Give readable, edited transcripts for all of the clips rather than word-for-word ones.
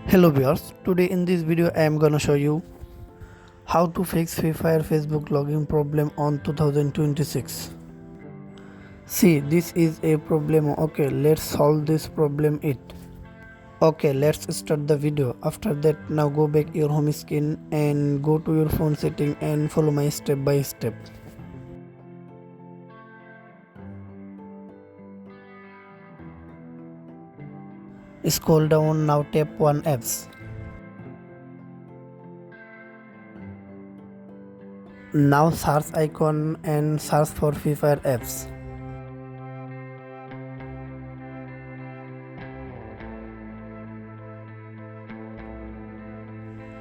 Hello viewers, today in this video I am gonna show you how to fix Free Fire Facebook login problem on 2026. See, this is a problem. Okay, let's solve this problem Okay, let's start the video. After that, now go back your home screen and go to your phone setting and follow my step by step. Scroll down, now tap one apps. Now search icon and search for Free Fire apps.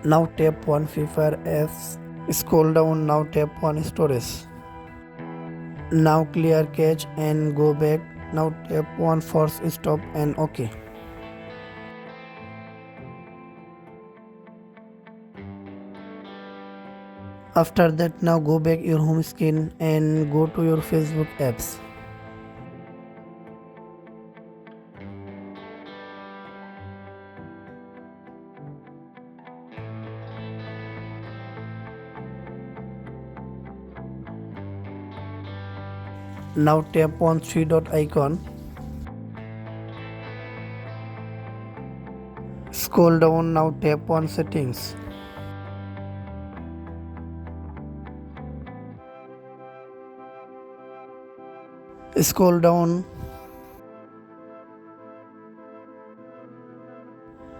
Now tap one Free Fire apps. Scroll down, now tap one storage. Now clear cache and go back. Now tap one force stop and OK. After that, now go back your home screen and go to your Facebook apps. Now tap on three dot icon. Scroll down, now tap on settings. Scroll down.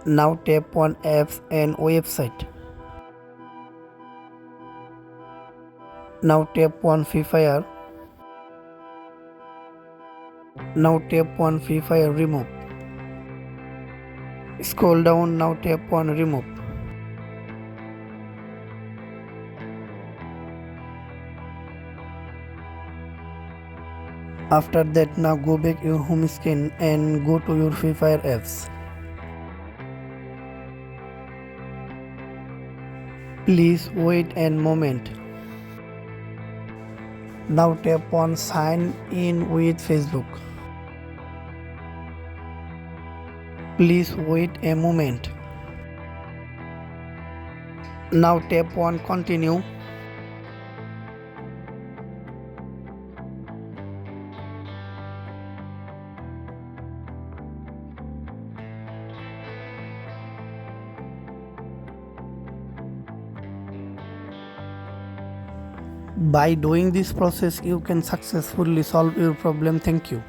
Now tap on apps and website. Now tap on Free Fire. Now tap on Free Fire remove. Scroll down, now tap on remove. After that, now go back your home screen and go to your Free Fire apps. Please wait a moment. Now tap on sign in with Facebook. Please wait a moment. Now tap on continue. By doing this process, you can successfully solve your problem. Thank you.